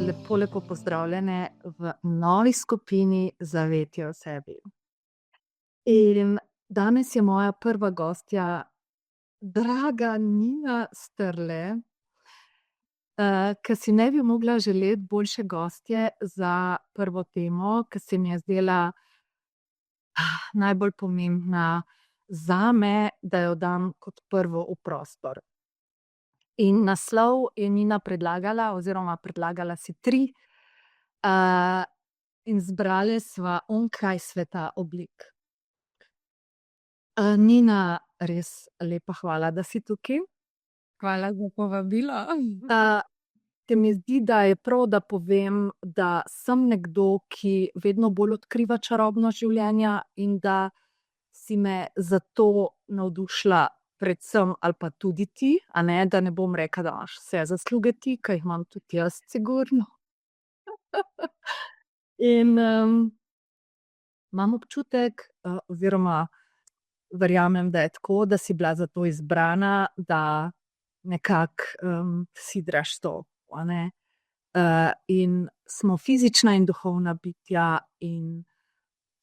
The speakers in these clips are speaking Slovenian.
lepo pozdravljene v novi skupini Zavetje o sebi. In danes je moja prva gostja, draga Nina Strle, ki si ne bi mogla želeti boljše gostje za prvo temo, ki se mi je zdela najbolj pomembna zame, da jo dam kot prvo v prostor. In naslov je Nina predlagala, oziroma predlagala si 3, in zbrali sva onkraj sveta oblik. Nina, res lepa hvala, da si tukaj. Hvala za povabilo. Se mi zdi, da je prav, da povem, da sem nekdo, ki vedno bolj odkriva čarobno življenja in da si me zato navdušila predvsem ali pa tudi ti, a ne, da ne bom rekla, da imaš vse zasluge ti, ki jih imam tudi jaz sigurno. In imam občutek, oziroma verjamem, da je tako, da si bila zato izbrana, da nekako sidraš to, a ne. In smo fizična in duhovna bitja in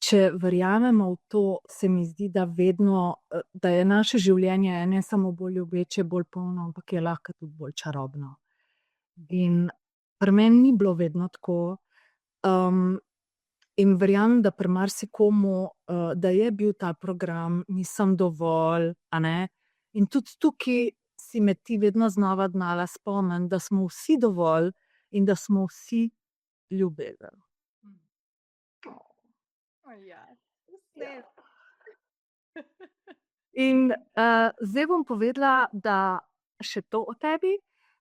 če verjamemo v to, se mi zdi, da vedno, da je naše življenje ne samo bolj ljubeče, bolj polno, ampak je lahko tudi bolj čarobno. In pri meni ni bilo vedno tako. In verjamem, da pri marsikomu, da je bil ta program Nisem dovolj, a ne. In tudi tukaj si me ti vedno znova znala spomniti, da smo vsi dovolj in da smo vsi ljubezen. In zdaj bom povedala, da še to o tebi,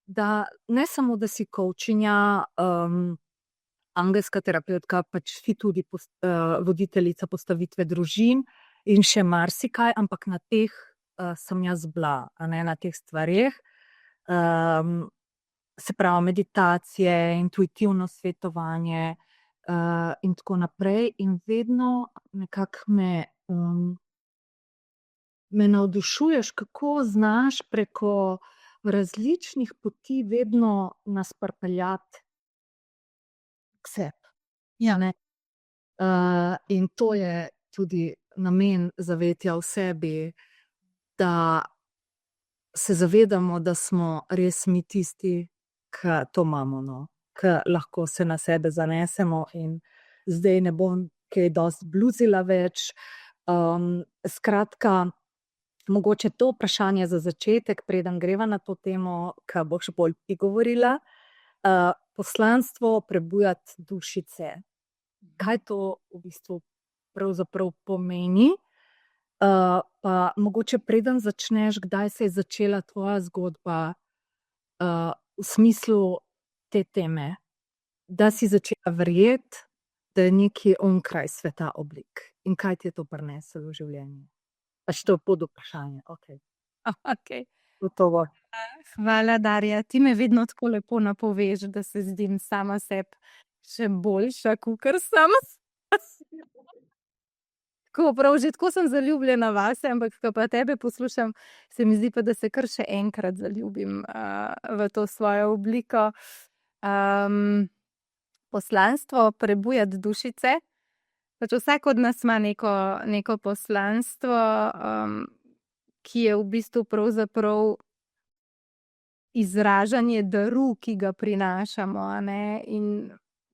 da ne samo, da si coachinja, angelska terapevtka, pač si tudi voditeljica postavitve družin in še marsikaj, ampak na teh sem jaz bila, a ne, na teh stvareh. Se pravi meditacije, intuitivno svetovanje in tako naprej. In vedno nekako me navdušuješ, kako znaš preko različnih poti vedno nas pripeljati k sebi. Ja. Ne? In to je tudi namen Zavetja o sebi, da se zavedamo, da smo res mi tisti, ki to imamo, no. Ki lahko se na sebe zanesemo. In zdaj ne bom kaj dosti bluzila več. Skratka, mogoče to vprašanje za začetek, preden greva na to temo, ki boš bolj ti govorila. Poslanstvo prebujati dušice. Kaj to v bistvu pravzaprav pomeni? Pa mogoče preden začneš, kdaj se je začela tvoja zgodba v smislu te teme, da si začela verjeti, da je nekaj onkraj sveta oblik. In kaj ti je to prineslo v življenje? Pač to je podvprašanje, okej. Okej. Gotovo. Hvala, Darja. Ti me vedno tako lepo napoveš, da se zdim sama sebi še boljša, kakor sem. Tako prav, že tako sem zaljubljena vase, ampak ko pa tebe poslušam, se mi zdi pa, da se kar še enkrat zaljubim v to svojo obliko. Poslanstvo prebujati dušice. Pač vsak od nas ima neko poslanstvo, ki je v bistvu pravzaprav izražanje daru, ki ga prinašamo, a ne. In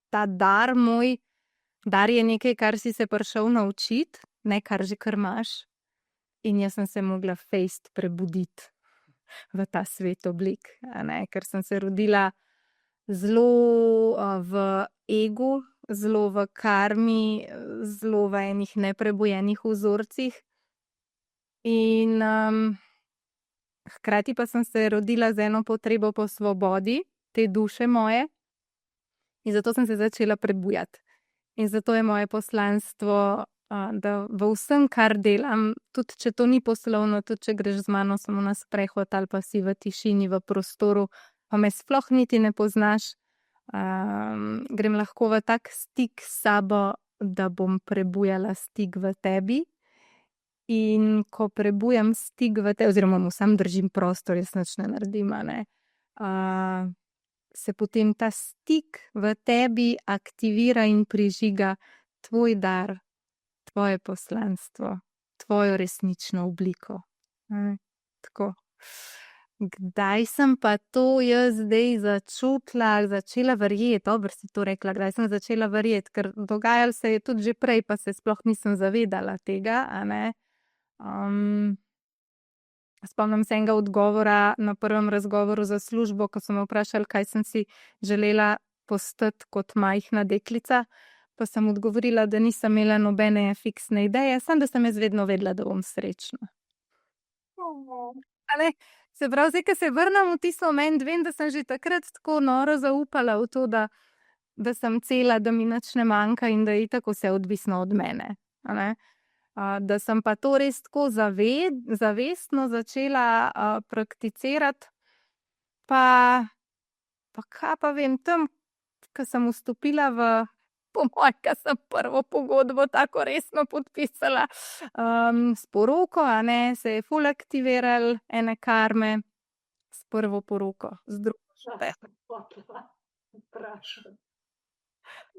ta dar moj, dar je nekaj, kar si se prišel naučiti, ne kar že kar imaš. In jaz sem se mogla fejst prebuditi v ta svet oblik, a ne, ker sem se rodila zelo v egu, zelo v karmi, zelo v enih neprebojenih vzorcih. In hkrati pa sem se rodila z eno potrebo po svobodi te duše moje in zato sem se začela prebujati. In zato je moje poslanstvo, da v vsem, kar delam, tudi če to ni poslovno, tudi če greš z mano samo na sprehod ali pa si v tišini, v prostoru, pa me sploh niti ne poznaš, grem lahko v tak stik s sabo, da bom prebujala stik v tebi. In ko prebujam stik v tebi, oziroma mu sam držim prostor, jaz nič ne naredim, a ne. se potem ta stik v tebi aktivira in prižiga tvoj dar, tvoje poslanstvo, tvojo resnično obliko. Tako. Kdaj sem pa to jaz zdaj začela verjeti, dobro si to rekla, kdaj sem začela verjeti, ker dogajalo se je tudi že prej, pa se sploh nisem zavedala tega, a ne. Spomnim se enega odgovora na prvem razgovoru za službo, ko so me vprašali, kaj sem si želela postati kot majhna deklica, pa sem odgovorila, da nisem imela nobene fiksne ideje, samo da sem jaz vedno vedela, da bom srečna. A ne? Se pravi, zdaj, ko se vrnem v tisti moment, vem, da sem že takrat tako noro zaupala v to, da sem cela, da mi nič ne manjka in da je itak vse odvisno od mene. A ne? Da sem pa to res tako zavestno začela prakticirati, pa kaj pa vem, tam, ko sem vstopila po moje, ko sem prvo pogodbo tako resno podpisala, s poroko, a ne, se je ful aktiviral ene karme s prvo poroko, z drugo pa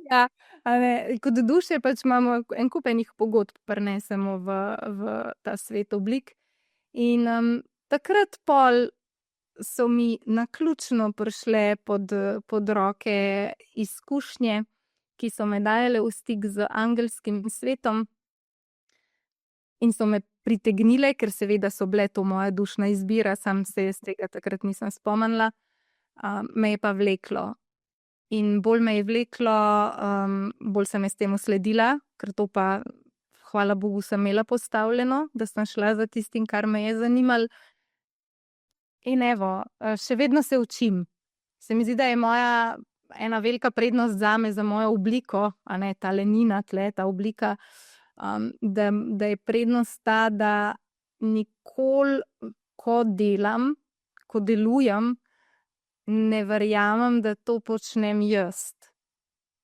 ja, a ne, kot duše pač imamo en kup enih pogodb prinesemo v ta svet oblik in takrat pol so mi naključno prišle pod roke izkušnje, ki so me dajale v stik z angelskim svetom in so me pritegnile, ker seveda so bile to moja dušna izbira, sam se jaz tega takrat nisem spomnila, me je pa vleklo. In bolj me je vleklo, bolj sem jaz temu sledila, ker to pa, hvala Bogu, sem imela postavljeno, da sem šla za tistim, kar me je zanimalo. In evo, še vedno se učim. Se mi zdi, da je moja ena velika prednost zame, za mojo obliko, a ne ta lenina tle, ta oblika, da je prednost ta, da nikoli, ko delam, ko delujem, ne verjamem, da to počnem jaz.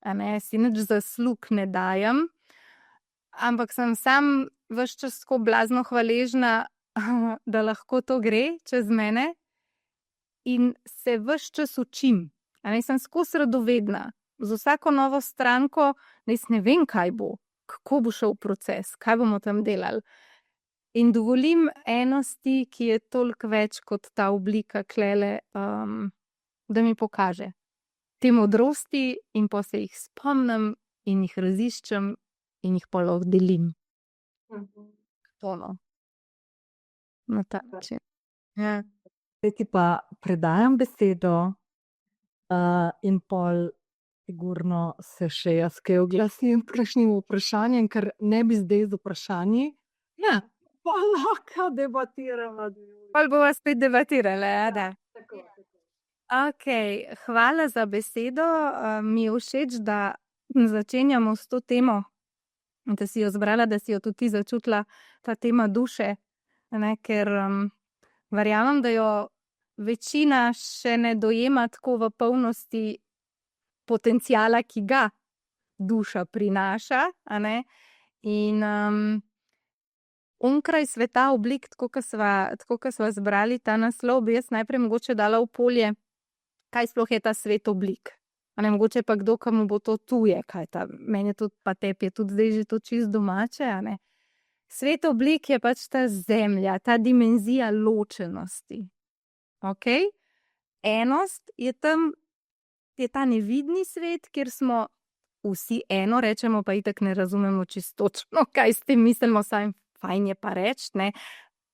A ne, si nič zaslug ne dajem, ampak sem sam ves čas tako blazno hvaležna, da lahko to gre čez mene in se ves čas učim. A ne, sem skozi radovedna. Z vsako novo stranko, da jaz ne vem, kaj bo, kako bo šel proces, kaj bomo tam delali. In dovolim enosti, ki je toliko več kot ta oblika klele, da mi pokaže te modrosti in pa se jih spomnim in jih raziščem in jih pa lahko delim. To no. Na ta način. Ja. Zdaj ti pa predajam besedo in pol sigurno se še jaz kaj oglasim kakšnim vprašanjem, ker ne bi zdaj z vprašanji. Ja, pa lahko debatiramo. Pol bova spet debatirala, ja, da. Okej, hvala za besedo, mi je všeč, da začenjamo s to temo, da si jo zbrala, da si jo tudi ti začutila, ta tema duše, ne, ker verjamem, da jo večina še ne dojema tako v polnosti potenciala, ki ga duša prinaša, a ne, in onkraj sveta oblik, tako ko sva zbrali ta naslov, bi jaz najprej mogoče dala v polje, kaj sploh je ta svet oblik. A ne, mogoče pa kdo, komu bo to tuje, kaj ta, meni je tudi, pa tebi je tudi zdaj že to čisto domače, a ne. Svet oblik je pač ta zemlja, ta dimenzija ločenosti. Okej? Enost je tam, je ta nevidni svet, kjer smo vsi eno, rečemo pa itak ne razumemo čisto točno, kaj s tem mislimo, saj fajn je pa reči, ne.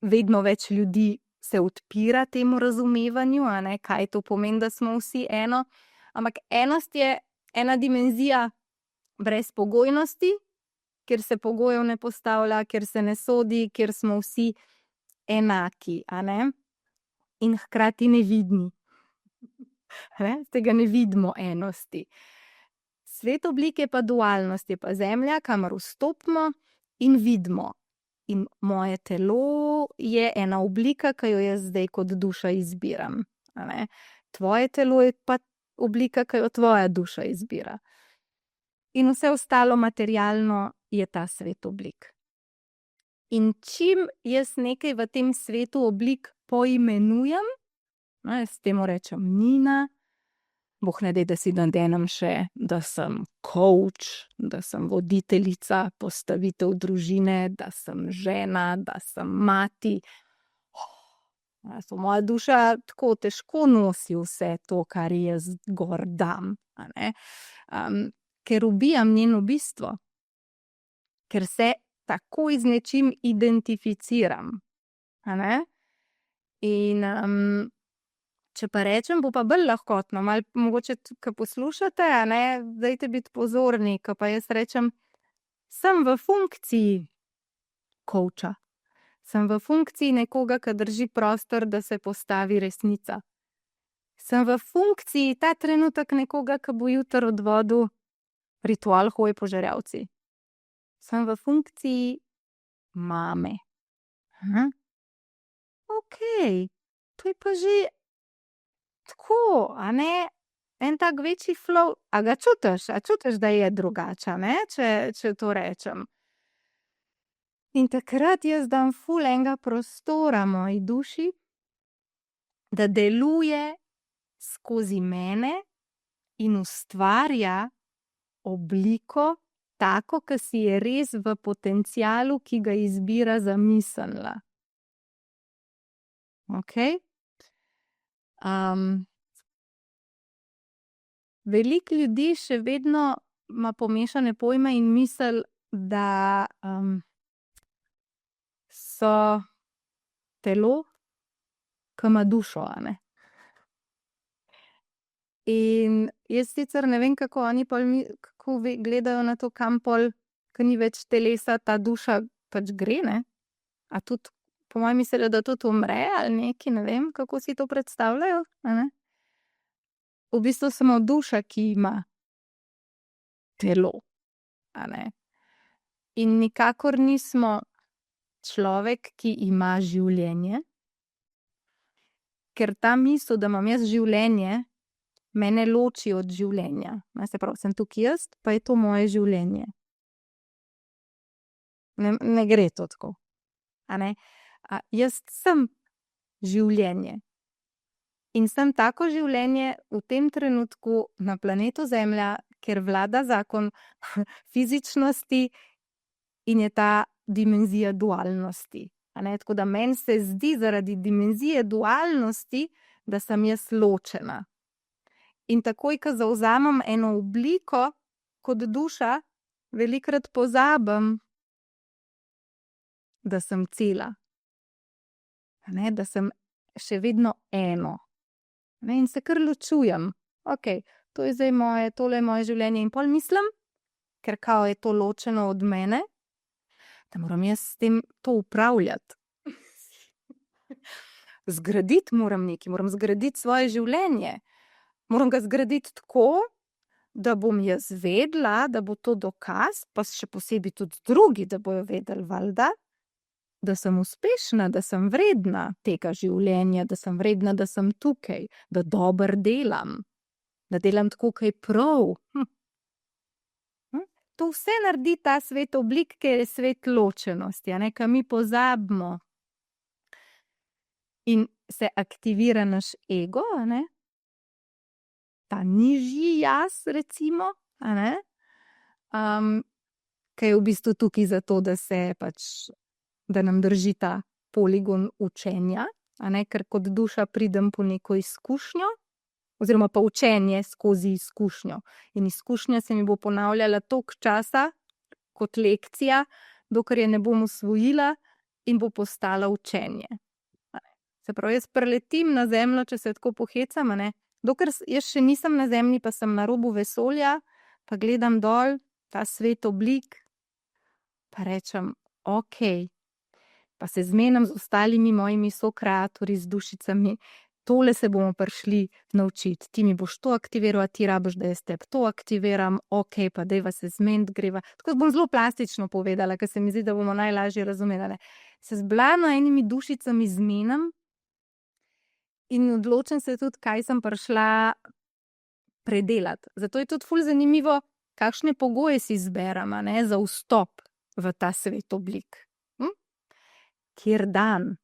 Vedno več ljudi se odpira temu razumevanju, a ne, kaj to pomeni, da smo vsi eno. Ampak enost je ena dimenzija brezpogojnosti, kjer se pogojev ne postavlja, kjer se ne sodi, kjer smo vsi enaki, a ne. In hkrati nevidni. Ne, tega ne vidimo enosti. Svet oblik je pa dualnost, je pa zemlja, kamor vstopimo in vidimo. In moje telo je ena oblika, ki jo jaz zdaj kot duša izbiram, a ne. Tvoje telo je pa oblika, ki jo tvoja duša izbira. In vse ostalo materialno je ta svet oblik. In čim jaz nekaj v tem svetu oblik poimenujem, jaz temu rečem Nina, Boh ne daj, da si nadenem še, da sem coach, da sem voditeljica, postavitev družine, da sem žena, da sem mati. Moja duša tako težko nosi vse to, kar jaz gor dam, a ne. Ker ubijam njeno bistvo. Ker se takoj z nečim identificiram, a ne. In če pa rečem, bo pa bolj lahkotno, malo mogoče tudi, ko poslušate, a ne, dajte biti pozorni, ko pa jaz rečem, sem v funkciji coacha. Sem v funkciji nekoga, ki drži prostor, da se postavi resnica. Sem v funkciji ta trenutek nekoga, ki bo jutri odvodil ritual hoje po žerjavci. Sem v funkciji mame. Okej, to je pa že tako, a ne, en tak večji flow. A ga čutiš? A čutiš, da je drugače, ne, če to rečem? In takrat jaz dam ful enega prostora moji duši, da deluje skozi mene in ustvarja obliko tako, ki si je res v potencialu, ki ga izbira, zamislila. Okej? Veliko ljudi še vedno ima pomešane pojme in misli, da so telo, ki ima dušo, a ne. In jaz sicer ne vem, kako oni pol kako gledajo na to, kam pol, ke ni več telesa, ta duša pač gre, ne. A tudi, po mojem mislijo, da tudi umre ali nekaj, ne vem, kako si to predstavljajo, a ne. V bistvu samo duša, ki ima telo, a ne. In nikakor nismo človek, ki ima življenje, ker ta misel, da imam jaz življenje, mene loči od življenja. Se pravi, sem tukaj jaz, pa je to moje življenje. Ne gre to tako, a ne. Jaz sem življenje. In sem tako življenje v tem trenutku na planetu Zemlja, ker vlada zakon fizičnosti in je ta dimenzija dualnosti, a ne. Tako da meni se zdi zaradi dimenzije dualnosti, da sem jaz ločena. In takoj, ko zavzamem eno obliko kot duša, velikokrat pozabim, da sem cela. A ne, da sem še vedno eno. Ne, in se kar ločujem. Okej, to je zdaj moje, tole je moje življenje. In pol mislim, ker kao je to ločeno od mene, da moram jaz s tem to upravljati. Zgraditi moram nekaj, moram zgraditi svoje življenje. Moram ga zgraditi tako, da bom jaz vedela, da bo to dokaz, pa še posebej tudi drugi, da bojo vedeli, valjda, da sem uspešna, da sem vredna tega življenja, da sem vredna, da sem tukaj, da dobro delam, da delam tako, kaj je prav. To vse naredi ta svet oblik, ker je svet ločenosti, a ne, ke mi pozabimo. In se aktivira naš ego, a ne, ta nižji jaz, recimo, a ne, ke je v bistvu tukaj zato, da se pač, da nam drži ta poligon učenja, a ne, ker kot duša pridem po neko izkušnjo, oziroma pa učenje skozi izkušnjo. In izkušnja se mi bo ponavljala toliko časa kot lekcija, dokler je ne bom usvojila in bo postala učenje. Se pravi, jaz preletim na Zemljo, če se tako pohecam, a ne, dokler jaz še nisem na Zemlji, pa sem na robu vesolja, pa gledam dol, ta svet oblik, pa rečem, okej, pa se zmenim z ostalimi mojimi sokreatorji, z dušicami, tole se bomo prišli naučiti, ti mi boš to aktiviral, a ti rabiš, da jaz tebi to aktiviram, okej, pa dajva se zmeniti, greva. Tako bom zelo plastično povedala, ker se mi zdi, da bomo najlažje razumeli, a ne. Se z blano enimi dušicami zmenim in odločim se tudi, kaj sem prišla predelati. Zato je tudi ful zanimivo, kakšne pogoje si izberem, a ne, za vstop v ta svet oblik. Kjer dan,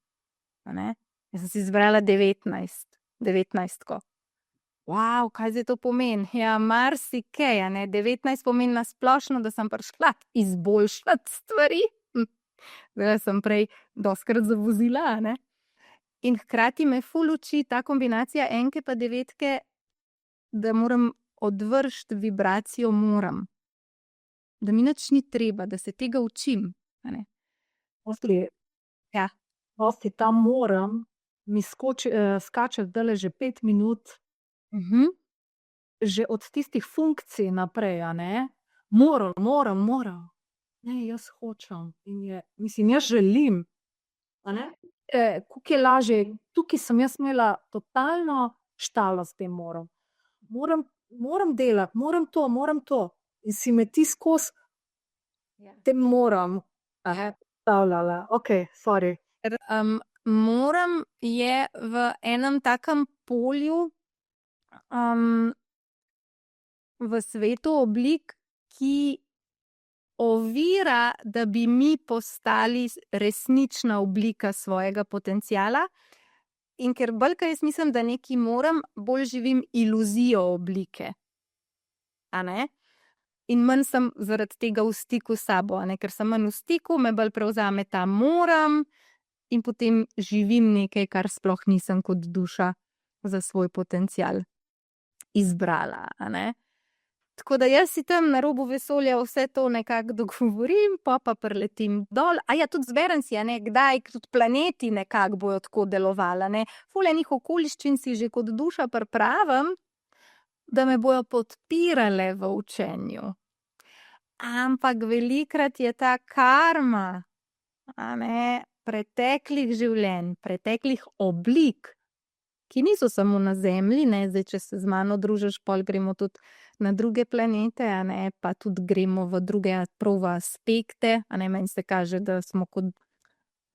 a ne. Jaz sem si izbrala 19, 19-ko. wow, kaj zdaj to pomeni? Ja, marsikaj, 19 pomeni na splošno, da sem prišla izboljšati stvari. Zdaj sem prej doskrat zavozila, In hkrati me ful uči ta kombinacija enke pa devetke, da moram odvršiti vibracijo moram. Da mi nič ni treba, da se tega učim. Ja. Dosti tam moram, mi skače zdajle že 5 minut, že od tistih funkcij naprej, moram. Ne, jaz hočem in jaz želim, koliko je lažje, tukaj sem jaz imela totalno štalo s tem moram. Moram delati, moram to. In si me ti skozi tem moram stavljala. Okej, sorry. Moram je v enem takem polju v svetu oblik, ki ovira, da bi mi postali resnična oblika svojega potenciala. In ker bolj, kaj jaz mislim, da nekaj moram, bolj živim iluzijo oblike. In manj sem zaradi tega v stiku s sabo, ker sem manj v stiku, me bolj prevzame ta moram in potem živim nekaj, kar sploh nisem kot duša za svoj potencial izbrala, Tako da jaz si tam na robu vesolja vse to nekako dogovorim, pa preletim dol. Tudi zberem si, kdaj tudi planeti nekako bojo tako delovali, Ful enih okoliščin si že kot duša pripravim, da me bojo podpirale v učenju. Ampak velikokrat je ta karma, preteklih življenj, preteklih oblik, ki niso samo na Zemlji, zdaj, če se z mano družiš, pol gremo tudi na druge planete, pa tudi gremo v druge prav v aspekte, meni se kaže, da smo kot,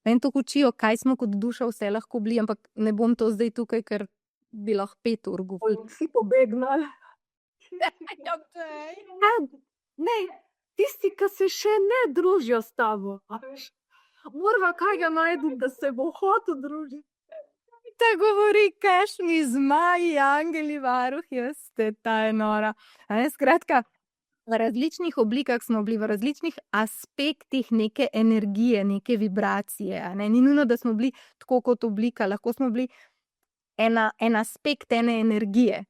meni to učijo, kaj smo kot duša vse lahko bili, ampak ne bom to zdaj tukaj, ker bi lahko 5 ur govorila. Vsi pobegnali. Ne, tisti, ki se še ne družijo s tabo, morava kaj ga najti, da se bo hotel družiti. Te govori, kakšni zmaji, angeli, varuhi, veste, ta je nora. Skratka, v različnih oblikah smo bili, v različnih aspektih neke energije, neke vibracije, Ni nujno, da smo bili tako kot oblika, lahko smo bili en aspekt ene energije,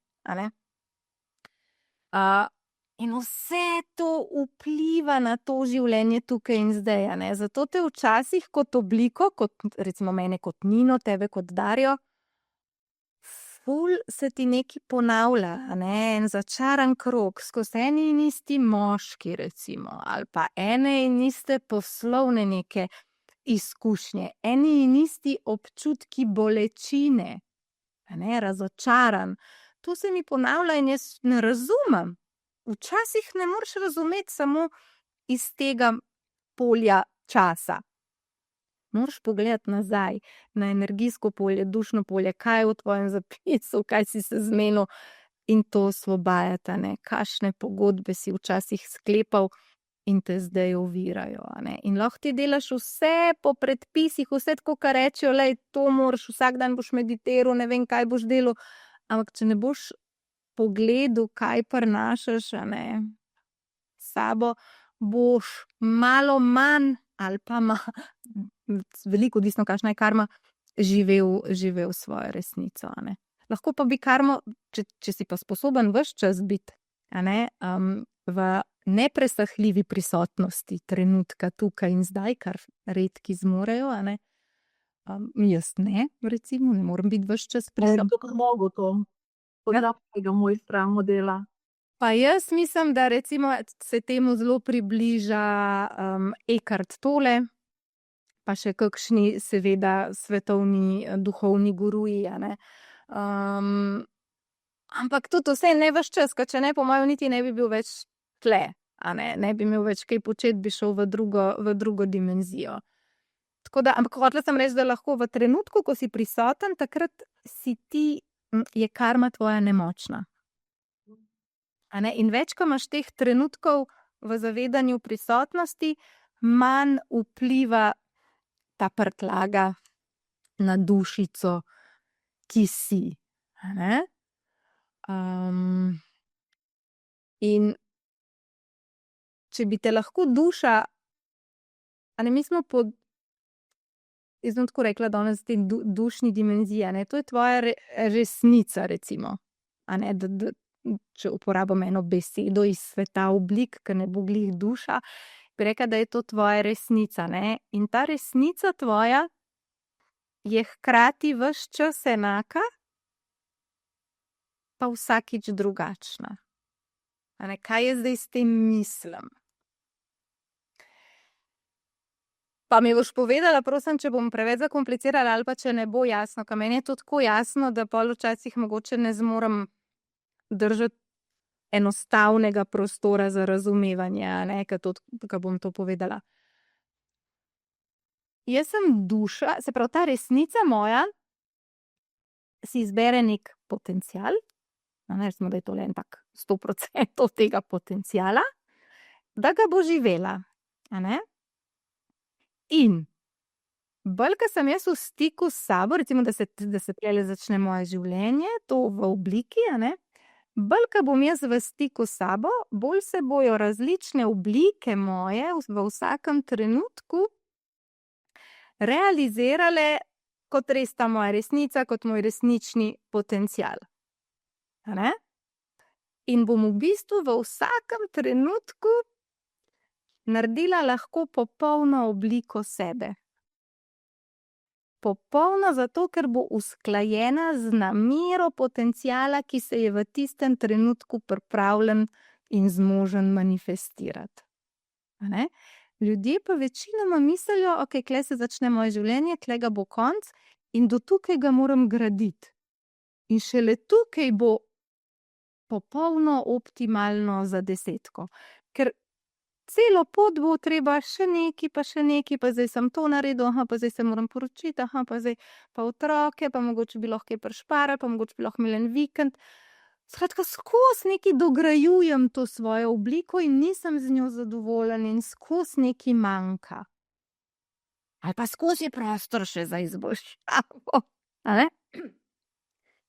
In vse to vpliva na to življenje tukaj in zdaj, Zato te včasih kot obliko, kot recimo mene kot Nino, tebe kot Darjo, ful se ti nekaj ponavlja, en začaran krog, skozi eni in isti moški recimo, ali pa ene in iste poslovne neke izkušnje, eni in isti občutki bolečine, razočaran. To se mi ponavlja in jaz ne razumem. Včasih ne moreš razumeti samo iz tega polja časa. Moraš pogledati nazaj na energijsko polje, dušno polje, kaj je v tvojem zapisu, kaj si se zmenil in to osvobajati, kakšne pogodbe si včasih sklepal in te zdaj ovirajo, In lahko ti delaš vse po predpisih, vse tako, kar rečejo, to moraš, vsak dan boš meditiral, ne vem, kaj boš delal, ampak če ne boš pogledu, kaj prinašaš, sabo, boš malo manj ali pa veliko, odvisno, kakšna je karma, živel svojo resnico, Lahko pa bi karmo, če si pa sposoben ves čas biti, v nepresahljivi prisotnosti trenutka tukaj in zdaj, kar redki zmorejo, jaz ne, recimo, ne morem biti ves čas prisotna. To, kar mogo to. Tega mojstra modela. Pa jaz mislim, da recimo se temu zelo približa Eckhart Tolle, pa še kakšni seveda svetovni duhovni guruji, Ampak tudi vse ne ves čas, ker če ne, po mojem niti ne bi bil več tle, ne bi imel več kaj početi, bi šel v drugo dimenzijo. Tako da, ampak hotela sem reči, da lahko v trenutku, ko si prisoten, takrat si ti, je karma tvoja nemočna. In več, ko imaš teh trenutkov v zavedanju prisotnosti, manj vpliva ta prtljaga na dušico, ki si. In če bi te lahko duša, a ne, mi smo jaz bom tako rekla danes te dušni dimenziji, a ne, to je tvoja resnica, recimo. A ne, če uporabim eno besedo iz sveta oblik, ki ne bo glih duša, bi rekla, da je to tvoja resnica, ne. In ta resnica tvoja je hkrati ves čas enaka, pa vsakič drugačna. A ne, kaj jaz zdaj s tem mislim? Pa mi boš povedala, prosim, če bom preveč zakomplicirala ali pa če ne bo jasno, ker meni je to tako jasno, da pol včasih mogoče ne zmorem držati enostavnega prostora za razumevanje, a ne, ke bom to povedala. Jaz sem duša, se pravi, ta resnica moja si izbere neki potencial, a ne, recimo, da je tole en tak 100% tega potenciala, da ga bo živela, a ne. In bolj, ke sem jaz v stiku s sabo, recimo, da se tulele začne moje življenje, to v obliki, a ne, bolj, ke bom jaz v stiku s sabo, bolj se bojo različne oblike moje v vsakem trenutku realizirale kot res ta moja resnica, kot moj resnični potencial. A ne? In bom v bistvu v vsakem trenutku naredila lahko popolno obliko sebe. Popolno zato, ker bo usklajena z namero potenciala, ki se je v tistem trenutku pripravljen in zmožen manifestirati. A ne? Ljudje pa večinoma mislijo, okej, tule se začne moje življenje, tule ga bo konec in do tukaj ga moram graditi. In šele tukaj bo popolno optimalno za 10. Ker celo pot bo treba še nekaj, pa zdaj sem to naredil, pa zdaj se moram poročiti, pa zdaj pa otroke, pa mogoče bi lahko kaj prišparali, pa mogoče bi lahko imeli en vikend. Skratka, skozi nekaj dograjujem to svojo obliko in nisem z njo zadovoljen in skozi nekaj manjka. Ali pa skozi je prostor še za izboljšavo, a ne.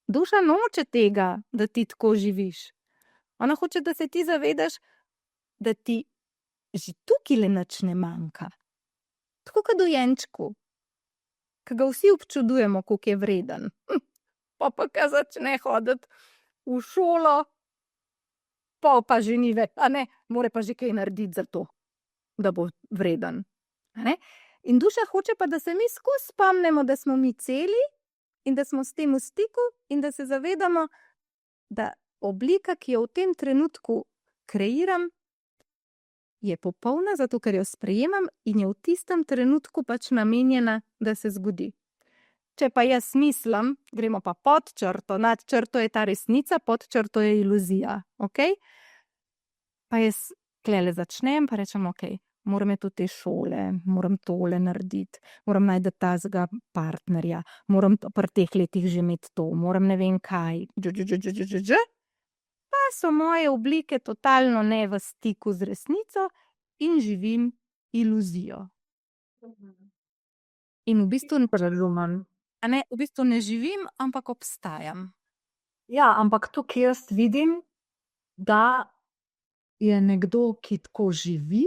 Duša noče tega, da ti tako živiš. Ona hoče, da se ti zavedaš, da ti že tukajle nič ne manjka. Tako kot dojenčku, ke ga vsi občudujemo, koliko je vreden. Pa ke začne hoditi v šolo, pa že ni več, a ne, more pa že kaj narediti za to, da bo vreden, a ne. In duša hoče pa, da se mi skozi spomnimo, da smo mi celi in da smo s tem v stiku in da se zavedamo, da oblika, ki jo v tem trenutku kreiram, je popolna, zato ker jo sprejemam in je v tistem trenutku pač namenjena, da se zgodi. Če pa jaz mislim, gremo pa pod črto, nad črto je ta resnica, pod črto je iluzija, okej? Pa jaz tulele začnem, pa rečem, okej, moram iti v te šole, moram tole narediti, moram najti tazga partnerja, moram pri teh letih že imeti to, moram ne vem kaj, pa so moje oblike totalno ne v stiku z resnico in živim iluzijo. In v bistvu a ne, v bistvu ne živim, ampak obstajam. Ja, ampak tukaj jaz vidim, da je nekdo, ki tako živi,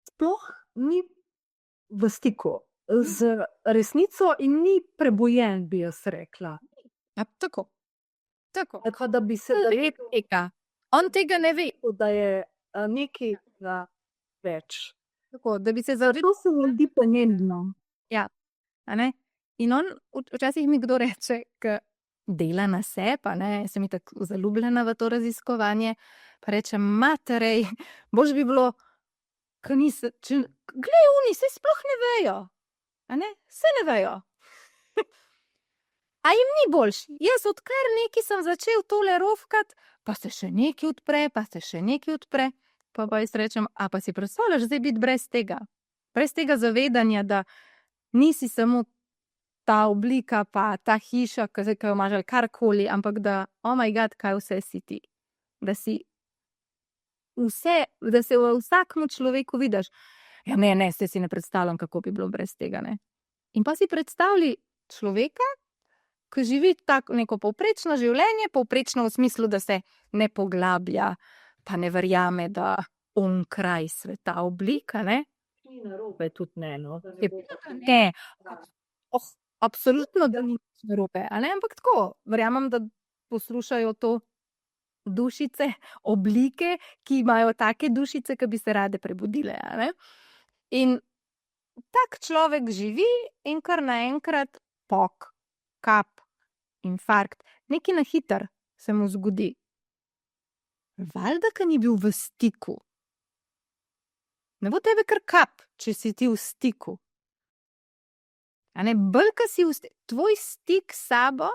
sploh ni v stiku z resnico in ni prebojen, bi jaz rekla. Ja, tako. Tako. Tako da bi se Tega. On tega ne ve. da je nekaj več. Tako, da bi se To se mi zdi pomembno. Ja, a ne. In on, včasih mi kdo reče, ke dela na sebi, a ne, sem itak zaljubljena v to raziskovanje, pa rečem, materej, boljše bi bilo, ke glej, oni, saj sploh ne vejo, a ne, saj ne vejo. A jim ni boljše? Jaz odkar nekaj sem začel tole rofkati, pa se še nekaj odpre, pa se še nekaj odpre, pa jaz rečem, a pa si predstavljaš zdaj biti brez tega? Brez tega zavedanja, da nisi samo ta oblika, pa ta hiša, ke jo imaš, ali karkoli, ampak da, oh my god, kaj vse si ti. Da si vse, da se v vsakem človeku vidiš. Ja, ne, saj si ne predstavljam, kako bi bilo brez tega, ne. In pa si predstavljaj človeka, ki živi tako neko povprečno življenje, povprečno v smislu, da se ne poglablja, pa ne verjame, da onkraj sveta oblika, ne? Ni narobe, tudi ne, no. Ne, absolutno, da ni nič narobe, a ne, ampak tako, verjamem, da poslušajo to dušice, oblike, ki imajo take dušice, ki bi se rade prebudile, a ne. In tak človek živi in kar naenkrat pok, kap, infarkt, nekaj na hitro se mu zgodi. Valjda, ke ni bil v stiku. Ne bo tebe kar kap, če si ti v stiku. A ne, bolj, ke si tvoj stik s sabo,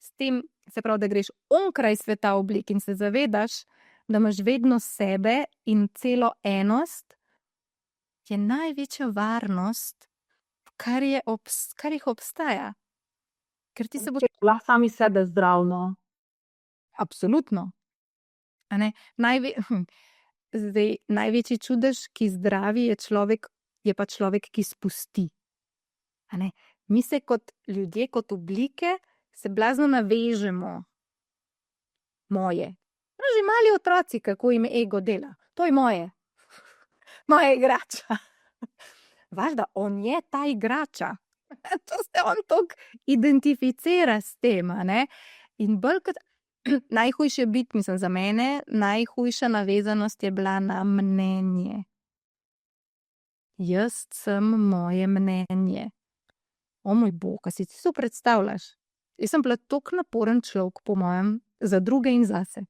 s tem, se pravi, da greš onkraj sveta oblik in se zavedaš, da imaš vedno sebe in celo enost, je največja varnost, kar jih obstaja. Ker ti se boš Lahko sami sebe zdrav, no. absolutno, a ne, zdaj, največji čudež, ki zdravi, je pa človek, ki spusti. A ne, mi se kot ljudje, kot oblike, se blazno navežemo. Moje. No, že mali otroci, kako jim ego dela. To je moje. Moja igrača. Važda, on je ta igrača. To se on toliko identificira s tem, a ne. In bolj kot najhujše biti, mislim, za mene, najhujša navezanost je bila na mnenje. Jaz sem moje mnenje. O moj bog, a si ti to predstavljaš? Jaz sem bila toliko naporen človek, po mojem, za druge in zase.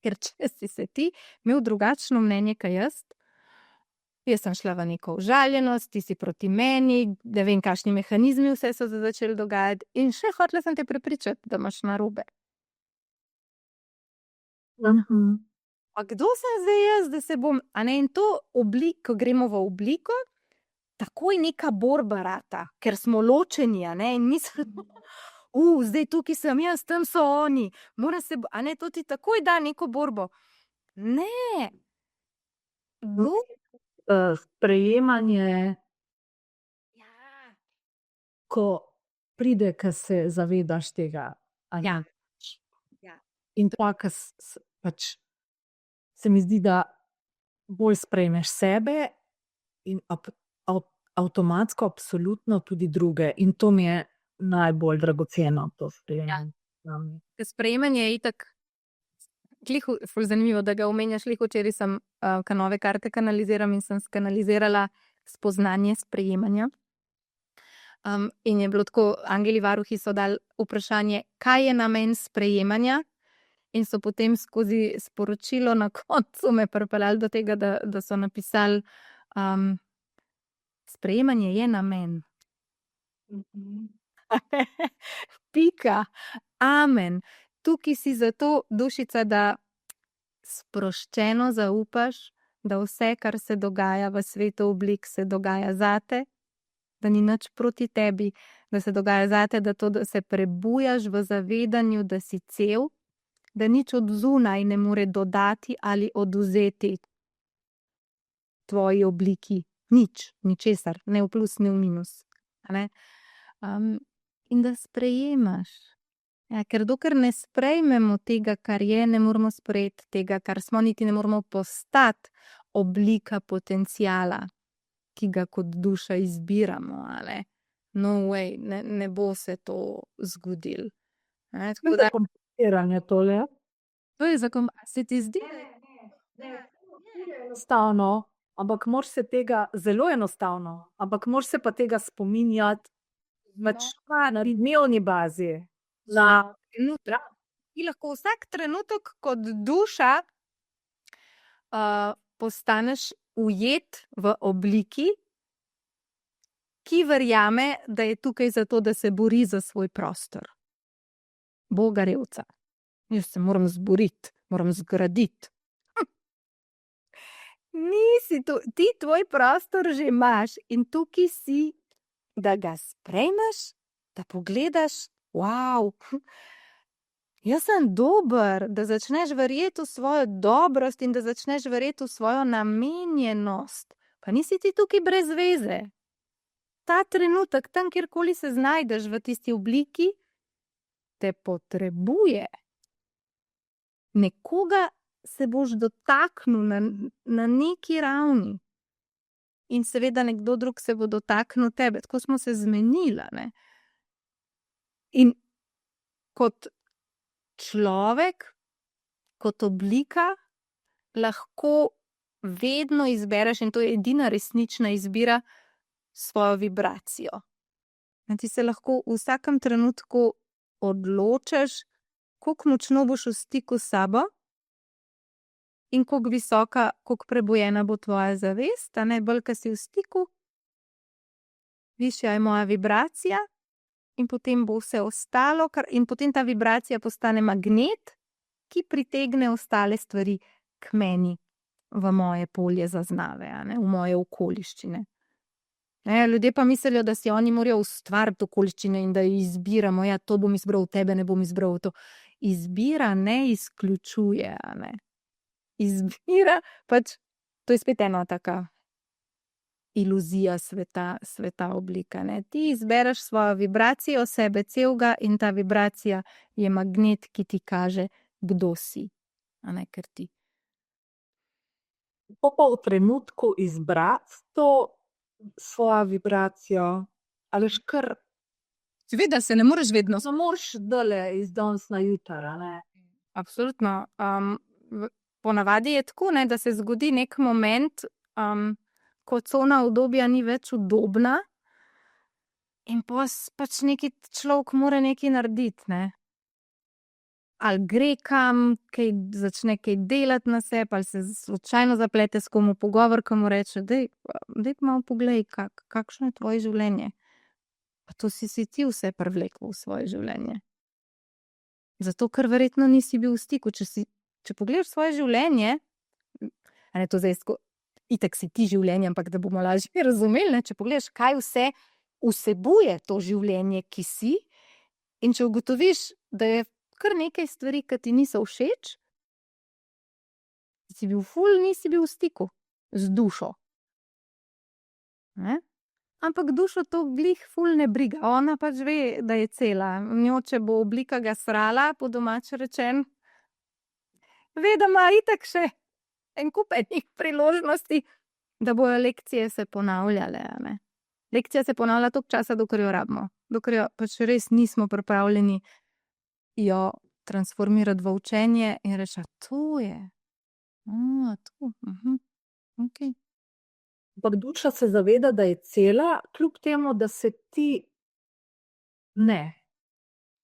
Ker če si se ti imel drugačno mnenje kot jaz sem šla v neko užaljenost, ti si proti meni, ne vem, kakšni mehanizmi vse so se začeli dogajati in še hotela sem te prepričati, da imaš narobe. Pa kdo sem zdaj jaz, da se bom, a ne, in to ko gremo v obliko, takoj neka borba rata, ker smo ločeni, a ne, in mislim, zdaj tukaj sem jaz, tam so oni, moram se, a ne, to ti takoj da neko borbo. Ne. Sprejemanje, Ja. ko pride, ke se zavedaš tega, a ne. Ja. Ja. In pa, ke pač se mi zdi, da bolj sprejmeš sebe in avtomatsko absolutno tudi druge. In to mi je najbolj dragoceno, to sprejemanje. Ker sprejemanje je itak, ful zanimivo, da ga omenjaš, včeraj sem, ke nove karte kanaliziram in sem skanalizirala spoznanje sprejemanja. In je bilo tako, angeli varuhi so dali vprašanje, kaj je namen sprejemanja, in so potem skozi sporočilo na koncu me pripeljali do tega, da so napisali, sprejemanje je namen. Pika. Amen. Tukaj si zato, dušica, da sproščeno zaupaš, da vse, kar se dogaja v svetu oblik, se dogaja zate, da ni nič proti tebi, da se dogaja zate, da se prebujaš v zavedanju, da si cel, da nič od zunaj ne more dodati ali odvzeti tvoji obliki. Nič, ničesar, ne v plus, ne v minus. A ne? In da sprejemaš. Ja, ker dokler ne sprejmemo tega, kar je, ne moramo sprejeti tega, kar smo, niti ne moramo postati oblika potenciala, ki ga kot duša izbiramo, a ne. No way, ne bo se to zgodilo. To je kompliciranje tole. To je se ti zdi? Enostavno, ampak moraš se tega, zelo enostavno, ampak moraš se pa tega spominjati na dnevni bazi. Ti lahko vsak trenutek kot duša postaneš ujet v obliki, ki verjame, da je tukaj zato, da se bori za svoj prostor. Boga revca. Jaz se moram zboriti, moram zgraditi. Nisi tu, ti tvoj prostor že imaš in tukaj si, da ga sprejmeš, da pogledaš, wow, jaz sem dober, da začneš verjeti v svojo dobrost in da začneš verjeti v svojo namenjenost. Pa nisi ti tukaj brez veze. Ta trenutek, tam kjerkoli se znajdeš v tisti obliki, te potrebuje. Nekoga se boš dotaknil na neki ravni. In seveda nekdo drug se bo dotaknil tebe. Tako smo se zmenili, ne. In kot človek, kot oblika, lahko vedno izbereš, in to je edina resnična izbira, svojo vibracijo. In ti se lahko v vsakem trenutku odločiš, koliko močno boš v stiku s sabo in koliko visoka, koliko prebujena bo tvoja zavest, a ne, bolj, ko si v stiku, višja je moja vibracija in potem bo vse ostalo, in potem ta vibracija postane magnet, ki pritegne ostale stvari k meni, v moje polje zaznave, a ne, v moje okoliščine. Ne, ljudje pa mislijo, da si oni morajo ustvariti okoliščine in da izbiramo, ja, to bom izbral, tebe ne bom izbral, to. Izbira ne izključuje, a ne. Izbira, pač, to je spet ena taka iluzija sveta oblika, ne. Ti izbereš svojo vibracijo, sebe celega, in ta vibracija je magnet, ki ti kaže, kdo si, a ne, ker ti. Pa v trenutku izbrati to svojo vibracijo, ali kar Seveda se ne moreš vedno. ne moreš dale iz danes na jutri, a ne. Absolutno. Ponavadi je tako, ne, da se zgodi nek moment, ko cona udobja ni več udobna in pač neki človek mora nekaj narediti, ne. Ali gre kam, začne kaj delati na sebi, ali se slučajno zaplete s kom v pogovor, ko mu reče, daj malo poglej, kakšno je tvoje življenje. Pa to si ti vse privlekel v svoje življenje. Zato, ker verjetno nisi bil v stiku. Če pogledaš svoje življenje, a ne, to zdaj itak si ti življenje, ampak da bomo lažje razumeli, ne, če pogledaš, kaj vse vsebuje to življenje, ki si, in če ugotoviš, da je kar nekaj stvari, ki ti niso všeč, nisi bil v stiku z dušo. Ne? Ampak dušo to glih ful ne briga. Ona pač ve, da je cela. Njo, če bo oblika ga srala, po domače rečen, ve, da ima itak še en kup enih priložnosti, da bojo lekcije se ponavljale, a ne. Lekcija se ponavlja toliko časa, dokler jo rabimo. Dokler jo pač res nismo pripravljeni jo transformirati v učenje in reči, to je. To, okej. Ampak duša se zaveda, da je cela, kljub temu, da se ti ne.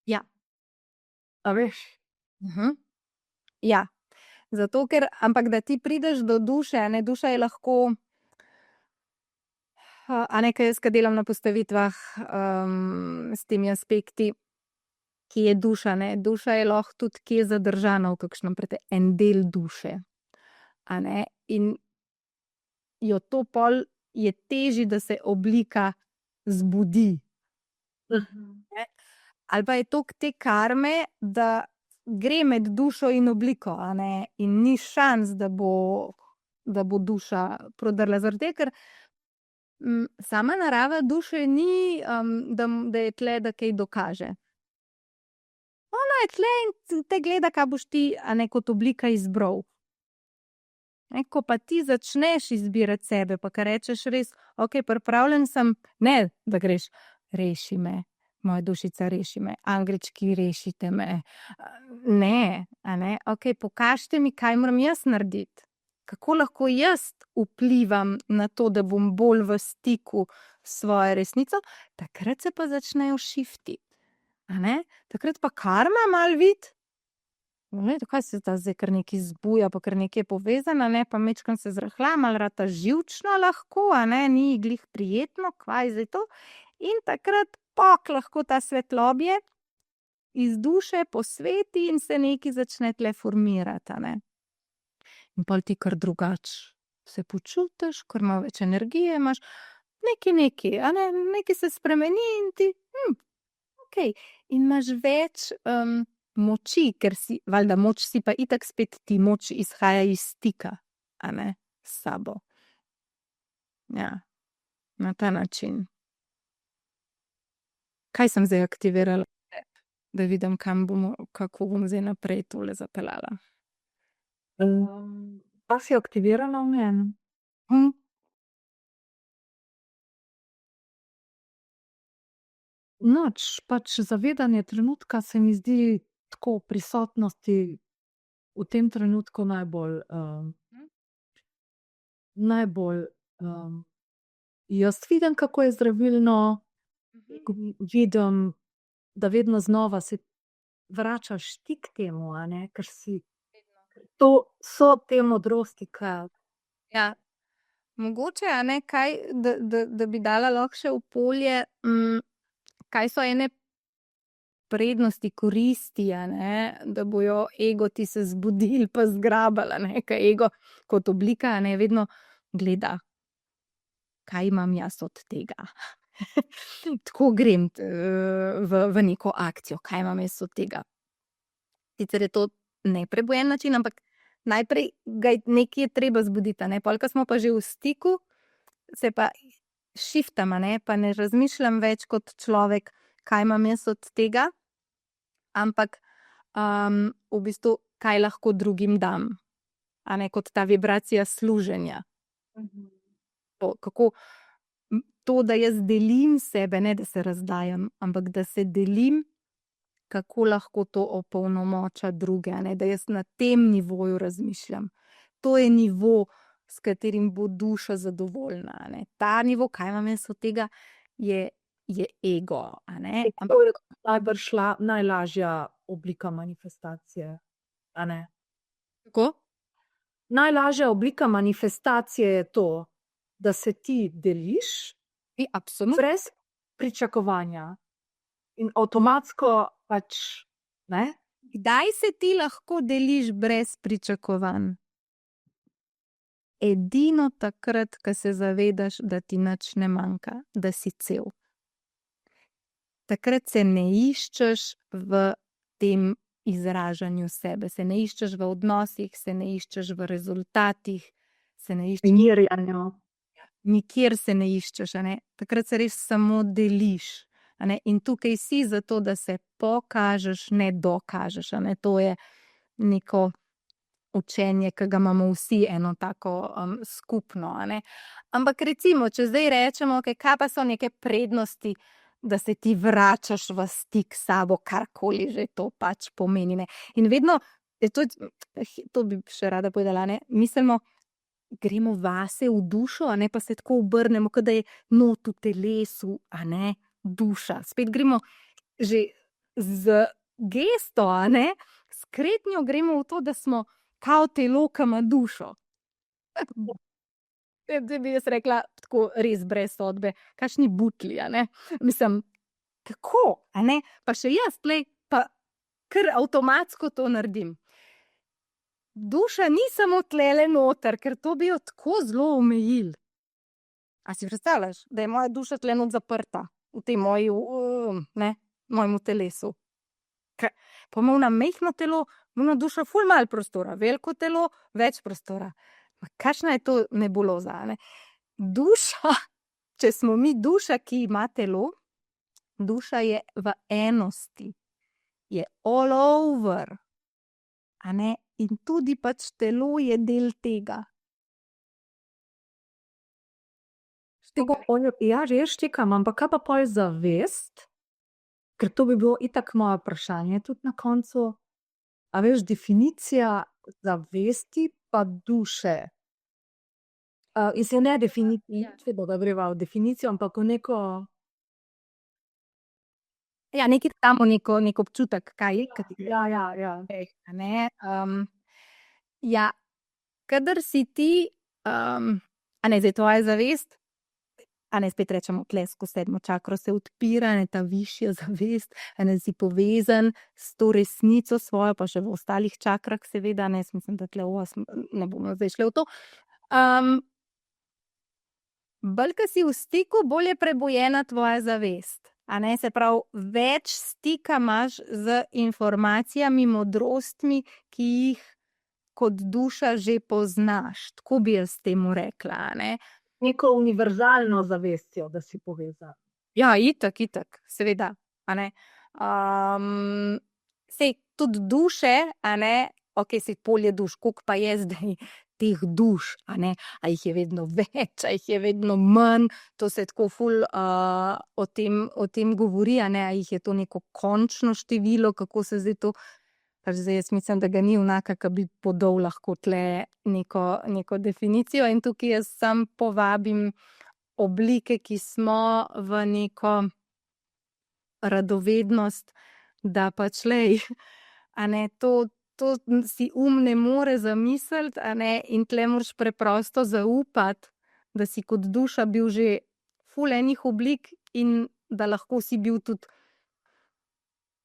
Ja. A veš? Ja. Zato, ampak da ti prideš do duše, a ne, duša je lahko, a ne, jaz, ko delam na postavitvah, s temi aspekti, ki je duša, ne, duša je lahko tudi kje zadržana v kakšnem en del duše, a ne, in jo to pol je težje, da se oblika zbudi. Ali pa je toliko te karme, da gre med dušo in obliko, a ne, in ni šans, da bo duša prodrla. Zaradi tega, ker sama narava duše ni, da je tle, da kaj dokaže. Ona je tle in te gleda, kaj boš ti, a ne, kot oblika izbral. Ko pa ti začneš izbirati sebe, pa kar rečeš res, okej, pripravljen sem, ne, da greš, reši me, moja dušica, reši me, angelčki, rešite me. Ne, a ne, okej, pokažite mi, kaj moram jaz narediti. Kako lahko jaz vplivam na to, da bom bolj v stiku s svojo resnico, takrat se pa začnejo šifti. A ne, takrat pa karma malo vidi. Glej, kaj se ta zdaj kar nekaj zbuja, pa kar nekaj je povezano, ne, pa majčkeno se zrahla, malo rata živčno lahko, a ne, ni glih prijetno, kvaj zdaj to. In takrat lahko ta svetlobje iz duše posveti in se nekaj začne tle formirati, a ne. In pol ti kar drugače se počutiš, kar malo več energije imaš, nekaj, a ne, nekaj se spremeni in ti, okej, in imaš več moči, ker si, valjda moč si pa itak spet ti, moč izhaja iz stika, a ne, s sabo. Ja, na ta način. Kaj sem zdaj aktivirala? da vidim, kako bom zdaj naprej tole zapeljala. Pa si aktivirana v meni? Noč, pač zavedanje trenutka se mi zdi tako v prisotnosti v tem trenutku najbolj jaz vidim, kako je zdravilno, vidim, da vedno znova se vračaš ti k temu, a ne, ker to so te modrosti, Ja, mogoče, a ne, kaj, da bi dala lahko še v polje, kaj so ene prednosti, koristi, a ne, da bojo egoti se zbudili pa zgrabili, a ne, ker ego kot oblika, a ne, vedno gleda, kaj imam jaz od tega. Tako grem v neko akcijo, kaj imam jaz od tega. Sicer je to neprebujen način, ampak najprej ga nekje je treba zbuditi, a ne, pol, ko smo pa že v stiku, se pa shiftam, a ne, pa ne razmišljam več kot človek, kaj imam jaz od tega, ampak v bistvu, kaj lahko drugim dam, a ne, kot ta vibracija služenja. Kako to, da jaz delim sebe, ne da se razdajam, ampak da se delim, kako lahko to opolnomoča druge, a ne, da jaz na tem nivoju razmišljam. To je nivo, s katerim bo duša zadovoljna, a ne. Ta nivo, kaj imam jaz od tega, je ego, a ne. To je najbrž najlažja oblika manifestacije, a ne. Kako? Najlažja oblika manifestacije je to, da se ti deliš Absolutno. brez pričakovanja in avtomatsko pač, ne. Kdaj se ti lahko deliš brez pričakovanj? Edino takrat, ko se zavedaš, da ti nič ne manjka, da si cel. Takrat se ne iščeš v tem izražanju sebe, se ne iščeš v odnosih, se ne iščeš v rezultatih, se ne iščeš Merjenju. nikjer se ne iščeš, a ne. Takrat se res samo deliš, a ne. In tukaj si zato, da se pokažeš, ne dokažeš, a ne. To je neko učenje, ki ga imamo vsi eno tako skupno, a ne. Ampak recimo, če zdaj rečemo, kaj pa so neke prednosti, da se ti vračaš v stik s sabo, karkoli že to pač pomeni, ne. In vedno, to bi še rada povedala, ne, mislimo, gremo vase v dušo, a ne, pa se tako obrnemo, kot da je not v telesu, a ne, duša. Spet gremo že z gesto, a ne, s kretnjo gremo v to, da smo kao telo, ki ima dušo. Zdaj bi jaz rekla tako res brez sodbe, kakšni butli, a ne. Mislim, kako, a ne, pa še jaz tlej pa kar avtomatsko to naredim. Duša ni samo tlele noter, ker to bi jo tako zelo omejili. A si predstavljaš, da je moja duša tule not zaprta v tej moji, mojemu telesu? Pa ima ona majhno telo, ima duša ful malo prostora, veliko telo, več prostora. Kakšna je to nebuloza, a ne? Duša, če smo mi duša, ki ima telo, duša je v enosti, je all over, a ne, in tudi pač telo je del tega. Ja, res štekam, ampak kaj pa pol zavest? Ker to bi bilo itak moje vprašanje tudi na koncu. A veš, definicija zavesti pa duše. In se ne definicijo, da greva v definicijo, ampak v neko... Ja, nekaj damo neki občutek, kaj je, Ja. a ne, ja, kadar si ti, a ne, zdaj tvoja zavest, a ne, spet rečemo, tule skozi 7. čakro se odpira, a ne, ta višja zavest, a ne, si povezan s to resnico svojo, pa še v ostalih čakrah seveda, ne, jaz mislim, da tule 8, ne bomo zdaj šle v to. Bolj, ko si v stiku, bolj je prebujena tvoja zavest, a ne, se pravi, več stika imaš z informacijami, modrostmi, ki jih kot duša že poznaš, tako bi jaz temu rekla, a ne. Neko univerzalno zavestjo, da si povezan. Ja, itak, seveda, a ne. Sej tudi duše, a ne, ok, si polje duš, koliko pa je zdaj teh duš, a ne, a jih je vedno več, a jih je vedno manj, to se tako ful o tem govori, a ne, a jih je to neko končno število, kako se zdaj to, pač zdaj jaz mislim, da ga ni onaka, ki bi podal lahko tle neko definicijo, in tukaj jaz sam povabim oblike, ki smo v neko radovednost, da pač lej, a ne, to si ne more zamisliti, a ne, in tle moraš preprosto zaupati, da si kot duša bil že ful enih oblik in da lahko si bil tudi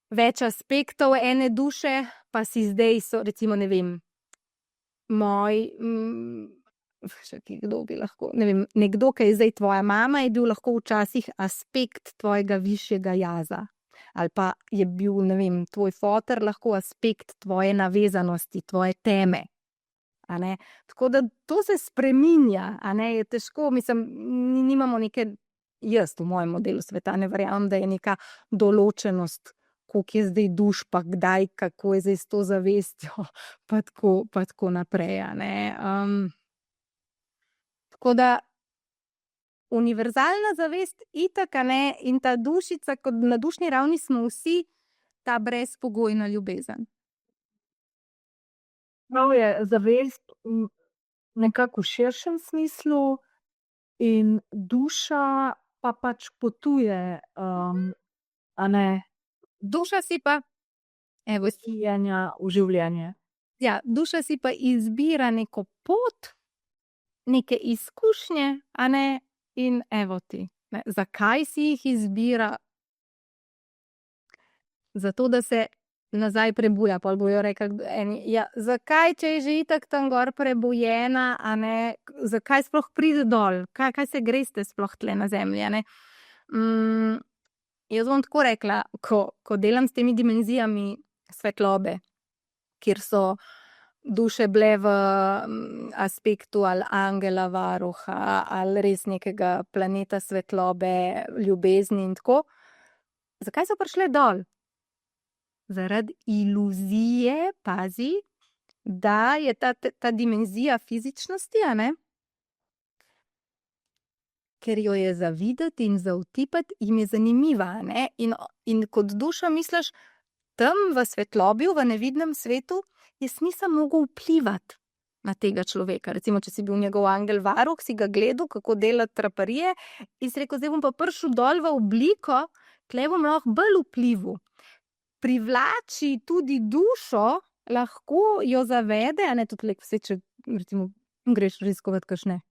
več aspektov ene duše, pa si zdaj so recimo, ne vem, kdo bi lahko, ne vem, nekdo, ki je zdaj tvoja mama, je bil lahko včasih aspekt tvojega višjega jaza. Ali pa je bil, ne vem, tvoj foter lahko aspekt tvoje navezanosti, tvoje teme. A ne? Tako da to se spreminja, a ne, je težko, mislim, nimamo neke, jaz v mojem modelu sveta ne verjamem, da je neka določenost, koliko je zdaj duš, pa kdaj, kako je zdaj s to zavestjo, pa tako naprej, a ne. Tako da univerzalna zavest itak, a ne, in ta dušica, kot na dušni ravni smo vsi ta brezpogojna ljubezen. Prav je zavest nekako v širšem smislu in duša pa pač potuje, a ne, Duša si pa, evo, izginjanja v življenje. ja, duša si pa izbira neko pot, neke izkušnje, a ne, in evo ti, ne, zakaj si jih izbira? Zato, da se nazaj prebuja, pol bojo rekli eni, ja, zakaj, če je že itak tam gor prebujena, a ne, zakaj sploh pride dol, kaj se greste sploh tle na zemlji, a ne. Jaz bom tako rekla, ko delam s temi dimenzijami svetlobe, kjer so duše bile v aspektu ali angela varuha ali res nekega planeta svetlobe, ljubezni in tako, zakaj so prišle dol? Zaradi iluzije, pazi, da je ta dimenzija fizičnosti, a ne, ker jo je za videti in za vtipati, jim je zanimiva, a ne, in kot duša misliš, tam v svetlobju, v nevidnem svetu, jaz nisem mogel vplivati na tega človeka. Recimo, če si bil njegov angel varuh, si ga gledal, kako dela traparije, in si rekel, zdaj bom pa prišel dol v obliko, tle bom lahko bolj vplival. Privlači tudi dušo, lahko jo zavede, a ne, tudi lek vse, če recimo greš raziskovat kakšne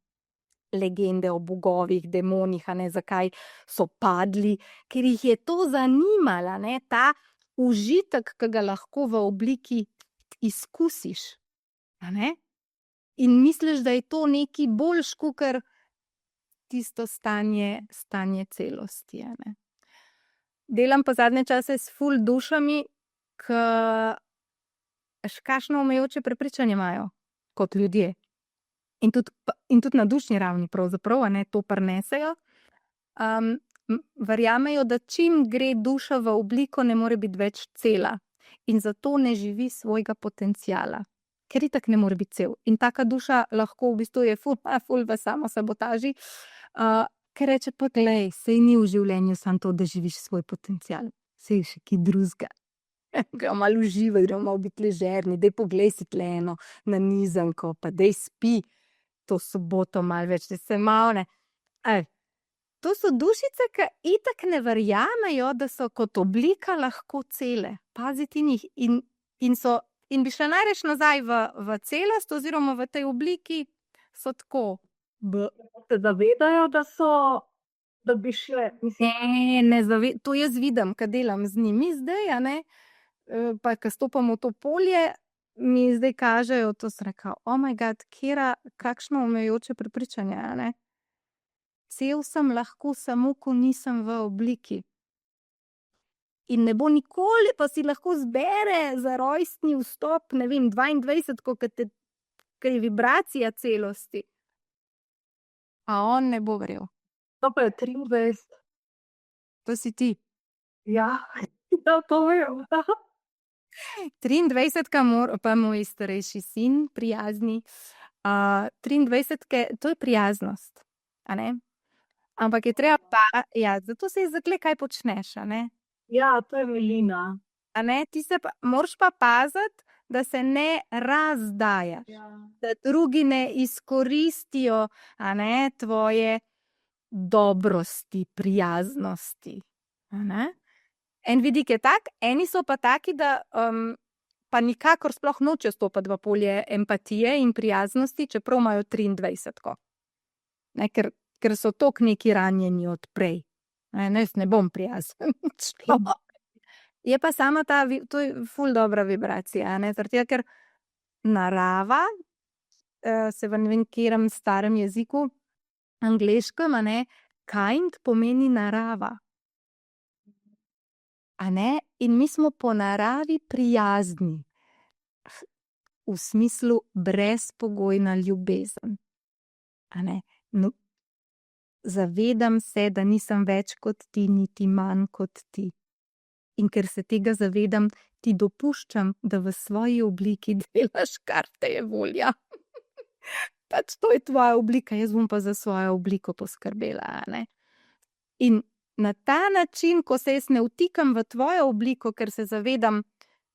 legende o bogovih, demonih, a ne, zakaj so padli, ker jih je to zanimalo, a ne, ta užitek, ki ga lahko v obliki izkusiš, a ne, in misliš, da je to nekaj boljše kakor tisto stanje celosti, a ne. Delam pa zadnje čase s ful dušami, kakšno omejujoče prepričanje imajo kot ljudje. In tudi na dušni ravni pravzaprav, a ne, to prinesejo. Verjamejo, da čim gre duša v obliko, ne more biti več cela. In zato ne živi svojega potenciala. Ker itak ne more biti cel. In taka duša lahko v bistvu je ful v samosabotaži, ker reče, pa glej, sej ni v življenju samo to, da živiš svoj potencial. Sej je še kaj drugega. Gremo malo uživati, gremo malo biti ležerni, daj poglej si tle eno nanizanko, pa daj spi to soboto malo več, da se malo, ne. To so dušice, ki itak ne verjamejo, da so kot oblika lahko cele. Paziti njih in bi šle najrajši nazaj v celost oziroma v tej obliki, so tako. Se zavedajo, da bi šle, mislim. To jaz vidim, ke delam z njimi zdaj, a ne, pa ke stopam v to polje, mi zdaj kažejo, to sem rekla, oh my god, kakšno omejujoče prepričanje, a ne. Cel sem lahko samo, ko nisem v obliki. In ne bo nikoli, pa si lahko zbere za rojstni vstop, ne vem, 22, ke je vibracija celosti. A on ne bo verjel. To pa je 23. To si ti. Ja. Da, to vem. 23 pa moj starejši sin, prijazni. 23, to je prijaznost, a ne? Ampak je treba pa, ja, zato se je zakle, kaj počneš, a ne? Ja, to je milina. A ne, ti se pa, moraš pa paziti, da se ne razdajaš, da drugi ne izkoristijo, a ne, tvoje dobrosti, prijaznosti, a ne. En vidik je tak, eni so pa taki, da pa nikakor sploh nočejo stopiti v polje empatije in prijaznosti, čeprav imajo 23. Ne, ker so toliko neki ranjeni od prej. Ne, jaz ne bom prijazen človek. Je pa sama ta, to je ful dobra vibracija, ne, zaradi tega, ker narava, se v ne vem katerem starem jeziku, angleškem, a ne, kind pomeni narava. A ne, in mi smo po naravi prijazni. V smislu brezpogojna ljubezen. A ne, no, zavedam se, da nisem več kot ti, niti manj kot ti. In ker se tega zavedam, ti dopuščam, da v svoji obliki delaš, kar te je volja. Pač to je tvoja oblika, jaz bom pa za svojo obliko poskrbela, a ne. In na ta način, ko se jaz ne vtikam v tvojo obliko, ker se zavedam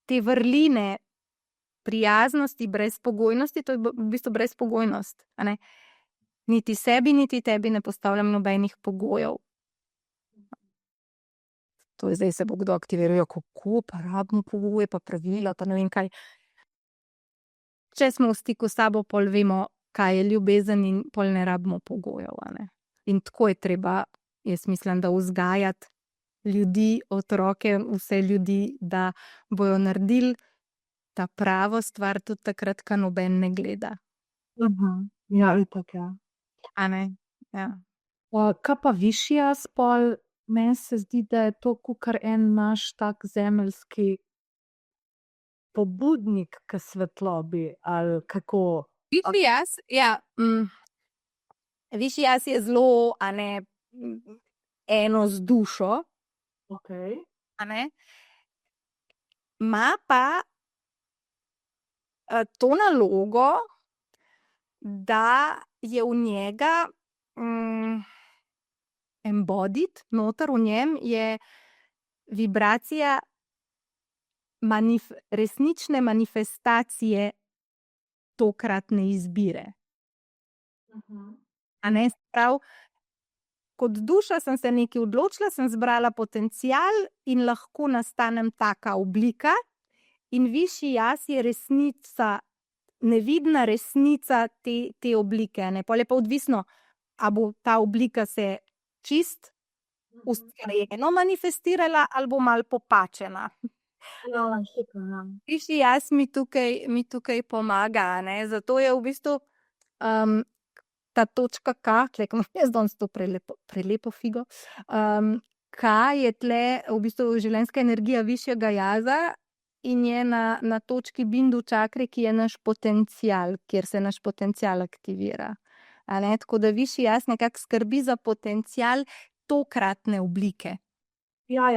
te vrline prijaznosti, brezpogojnosti, to je v bistvu brezpogojnost, a ne. Niti sebi, niti tebi ne postavljam nobenih pogojev. To je zdaj se bo kdo aktiviral, kako pa rabimo pogoje, pa pravila, pa ne vem kaj. Če smo v stiku s sabo, pol vemo, kaj je ljubezen in pol ne rabimo pogojev, a ne. In tako je treba, jaz mislim, da vzgajati ljudi, otroke, vse ljudi, da bojo naredili ta pravo stvar tudi takrat, ko noben ne gleda. Ja, itak, ja. A ne, ja. Kaj pa višji jaz pol, meni se zdi, da je to kakor en naš tak zemeljski pobudnik k svetlobi, ali kako? Višji jaz, ja, višji jaz je zelo, a ne, eno z dušo, Okej. a ne. Ima pa to nalogo, da je v njega embodied, noter v njem je vibracija resnične manifestacije tokratne izbire. A ne, prav, kot duša sem se nekaj odločila, sem zbrala potencial in lahko nastanem taka oblika, in višji jaz je resnica, nevidna resnica te oblike, ne. Pol je pa odvisno, a bo ta oblika se čist usklajeno manifestirala ali bo malo popačena. Višji jaz mi tukaj pomaga, a ne, zato je v bistvu ta točka K, tule, ko imam jaz danes to prelepo figo, K je tule v bistvu življenjska energija višjega jaza in je na točki bindu čakre, ki je naš potencial, kjer se naš potencial aktivira. A ne, tako da višji jaz nekako skrbi za potencial tokratne oblike. Ja,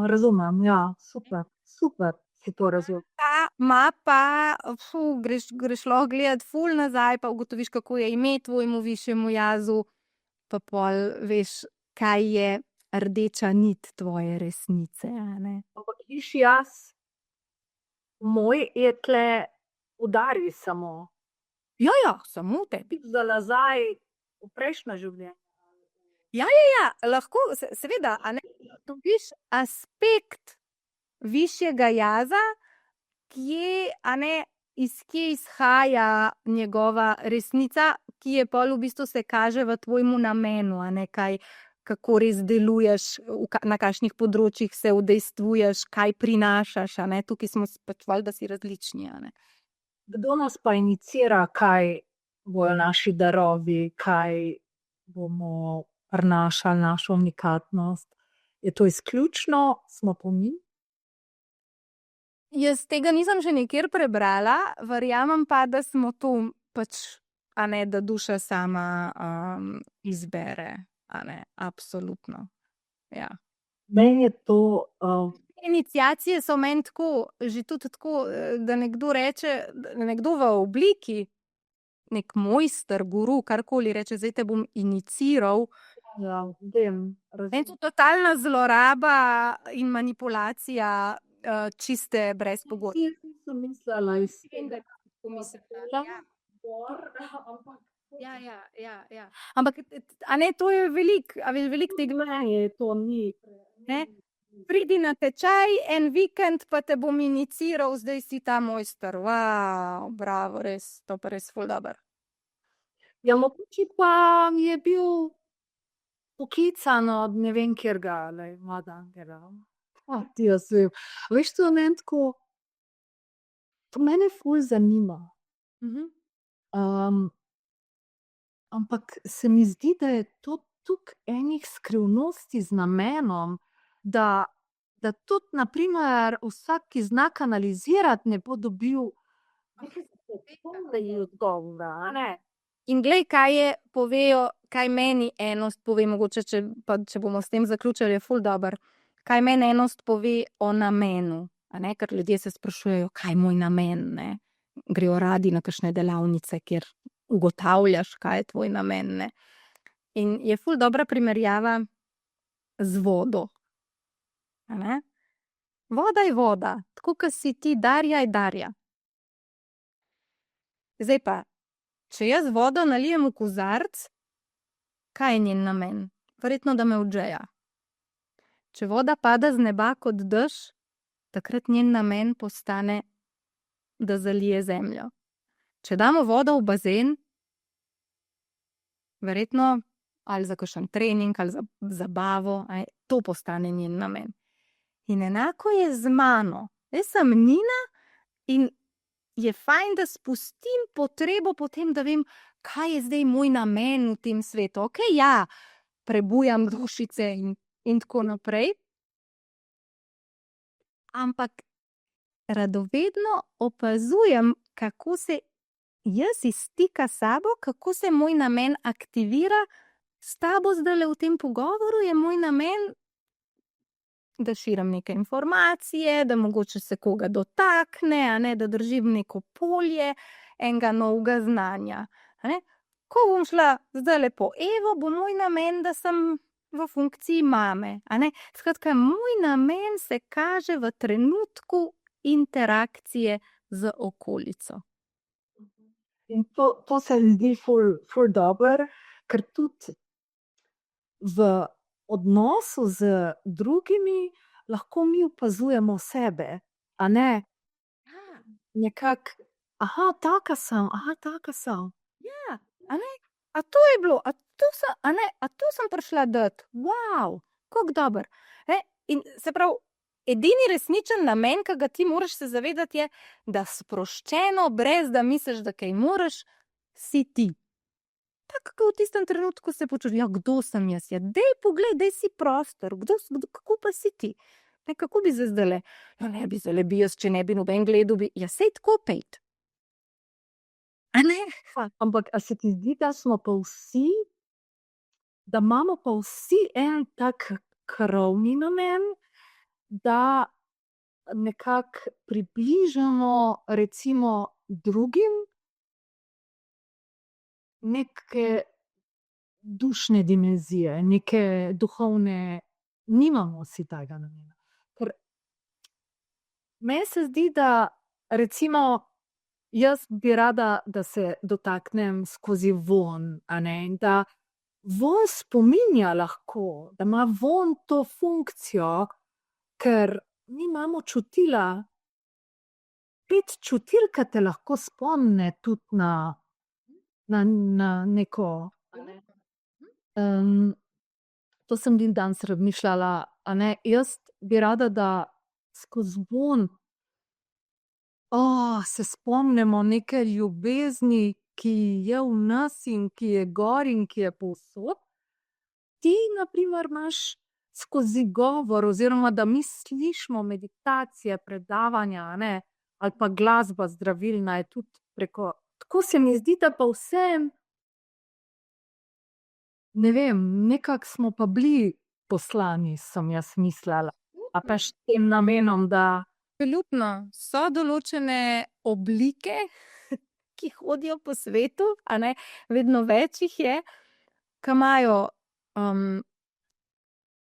razumem, ja, super, si to razumel. Ta ima pa, greš lahko gledat ful nazaj, pa ugotoviš, kako je ime tvojemu višjemu jazu, pa pol veš, kaj je rdeča nit tvoje resnice, a ne. Ampak višji jaz, moj je tle udari samo. Ja, samo v tebi. Za nazaj v prejšnja življenja. Ja, lahko, seveda, a ne, dobiš aspekt višjega jaza, iz kje izhaja njegova resnica, ki je pol v bistvu se kaže v tvojemu namenu, a ne, kako res deluješ, na kakšnih področjih se udejstvuješ, kaj prinašaš, a ne, tukaj smo pač valjda si različni, a ne. Kdo nas pa inicira, kaj bojo naši darovi, kaj bomo prinašali našo unikatnost? Je to izključno, smo po mi? Jaz tega nisem še nikjer prebrala, verjamem pa, da smo to pač, a ne, da duša sama izbere, a ne, absolutno, ja. Meni je to Iniciacije so meni tako, že tudi tako, da nekdo reče, da nekdo v obliki, nek mojster, guru, karkoli reče, zdaj te bom iniciral. Ja, vem, In to totalna zloraba in manipulacija, čiste brez pogoja. Jaz nisem mislila iz Ja. Ampak, a ne, to je veliko, a veš, veliko tega. Ne, to ni. Ne? Pridi na tečaj en vikend, pa te bom iniciral, zdaj si ta mojster. Wow, bravo, res, to pa res ful dobro. Ja, mogoče pa je bil poklican od ne vem kjerga, ali Madangera. Ti jaz vem. Veš, to je meni tako, to mene ful zanima. Ampak se mi zdi, da je to toliko enih skrivnosti z namenom, da tudi, na primer, vsak, ki zna kanalizirati, ne bo dobil odgovora, a ne? In glej, kaj je povejo, kaj meni enost pove, mogoče, če bomo s tem zaključili, je ful dobro. Kaj meni enost pove o namenu, a ne, ker ljudje se sprašujejo, kaj je moj namen, ne. Grejo radi na kakšne delavnice, kjer ugotavljaš, kaj je tvoj namen, ne. In je ful dobra primerjava z vodo, a ne. Voda je voda, tako kot si ti, Darja je Darja. Zdaj pa, če jaz vodo nalijem v kozarec, kaj je njen namen? Verjetno, da me odžeja. Če voda pada z neba kot dež, takrat njen namen postane, da zalije zemljo. Če damo vodo v bazen, verjetno ali za kakšen trening ali za zabavo, to postane njen namen. In enako je z mano. Jaz sem Nina in je fajn, da spustim potrebo po tem, da vem, kaj je zdaj moj namen v tem svetu. Okej, ja, prebujam dušice in tako naprej. Ampak radovedno opazujem, kako se jaz iz stika s sabo, kako se moj namen aktivira. S tabo zdajle v tem pogovoru je moj namen, da širim neke informacije, da mogoče se koga dotakne, a ne, da držim neko polje enega novega znanja, a ne. Ko bom šla zdajle po Evo, bo moj namen, da sem v funkciji mame, a ne. Skratka, moj namen se kaže v trenutku interakcije z okolico. In to se mi zdi ful dobro, ker tudi v odnosu z drugimi lahko mi opazujemo sebe, a ne. Nekako, taka sem, taka sem. Ja, a ne, a to je bilo, a to sem prišla dat, wow, kako dobro. In se pravi, edini resničen namen, ki ga ti moraš se zavedati, je, da sproščeno, brez da misliš, da kaj moraš, si ti. Tako, kako v tistem trenutku se počutiš, ja, kdo sem jaz, ja, dej poglej, dej si prostor, kako pa si ti. Ne, kako bi zdajle, ja, ne bi zdajle bi jaz, če ne bi noben gledal, ja, sej tako pejt. A ne? Ampak a se ti zdi, da smo pa vsi, da imamo pa vsi en tak krovni namen, da nekako približamo recimo drugim neke dušne dimenzije, neke duhovne, nimamo vsi tega namena. Ker meni se zdi, da recimo jaz bi rada, da se dotaknem skozi vonj, a ne, in da vonj spominja lahko, da ima vonj to funkcijo, ker mi imamo čutila, 5 čutil, ki te lahko spomne tudi na neko, to sem danes razmišljala, a ne, jaz bi rada, da skozi vonj se spomnimo neke ljubezni, ki je v nas in ki je gor in ki je povsod. Ti, na primer, imaš skozi govor, oziroma da mi slišimo meditacije, predavanja, a ne, ali pa glasba zdravilna je tudi preko, tako se mi zdi, da pa vsem, ne vem, nekako smo pa bili poslani, sem jaz mislila. A pa s tem namenom, da Absolutno. So določene oblike, ki hodijo po svetu, a ne, vedno več jih je, ki imajo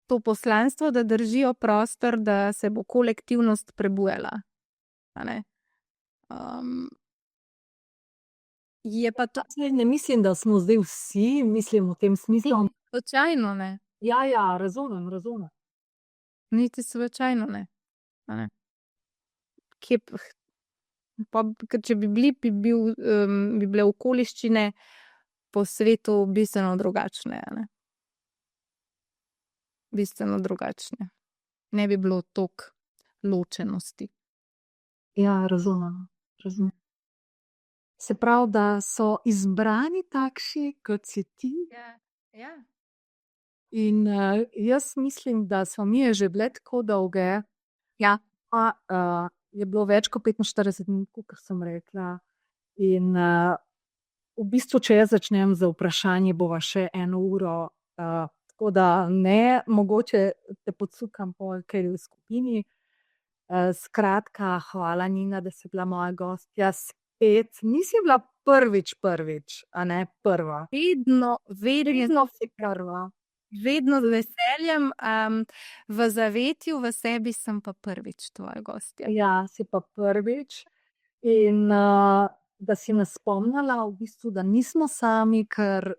to poslanstvo, da držijo prostor, da se bo kolektivnost prebujala. A ne. Je pa to Saj ne mislim, da smo zdaj vsi, mislim v tem smislu. slučajno, ne. Ja, razumem. Niti slučajno ne. A ne. Kje ker če bi bili, bi bile okoliščine po svetu bistveno drugačne, a ne. Bistveno drugačne. Ne bi bilo toliko ločenosti. Ja, razumem. Se pravi, da so izbrani takšni, kot si ti. Ja. In jaz mislim, da smo mi že bile tako dolge. Ja. Pa je bilo več kot 45 minut, kot sem rekla. In v bistvu, če jaz začnem z vprašanji, bova še 1 uro. Tako da ne, mogoče te podsukam pol, ker je v skupini. Skratka, hvala Nina, da si bila moja gostja spet. Nisi bila prvič, a ne prva. Vedno si prva. Vedno z veseljem, v zavetju, v sebi sem pa prvič tvoja gostja. Ja, si pa prvič. In da si nas spomnila, v bistvu, da nismo sami, ker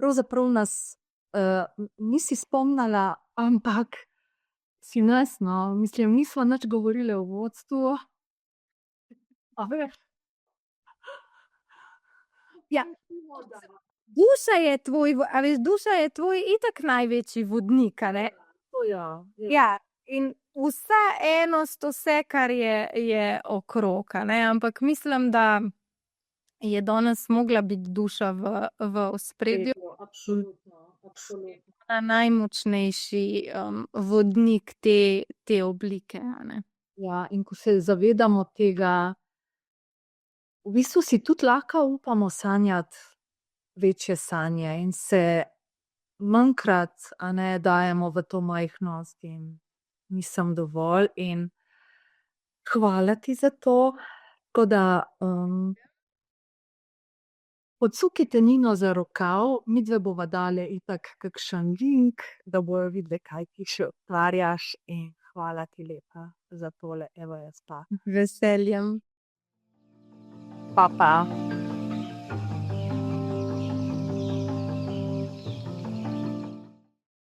pravzaprav nas nisi spomnila, ampak si nas, no. Mislim, nisva nič govorile o vodstvu. A veš? Ja. Duša je tvoj, a veš, duša je tvoj itak največji vodnik, a ne. To ja. Ja, in vseenost, vse, kar je okrog, a ne, ampak mislim, da je danes mogla biti duša v ospredju. Absolutno. Najmočnejši vodnik te oblike, a ne. Ja, in ko se zavedamo tega, v bistvu si tudi lahko upamo sanjati večje sanje in se manjkrat, a ne, dajemo v to majhnost in nisem dovolj in hvala ti za to. Tako da podsukajte Nino za rokav, midve bova dale itak kakšen link, da bojo videli, kaj ti še ustvarjaš, in hvala ti lepa za tole, evo jaz pa. Veseljem. Pa.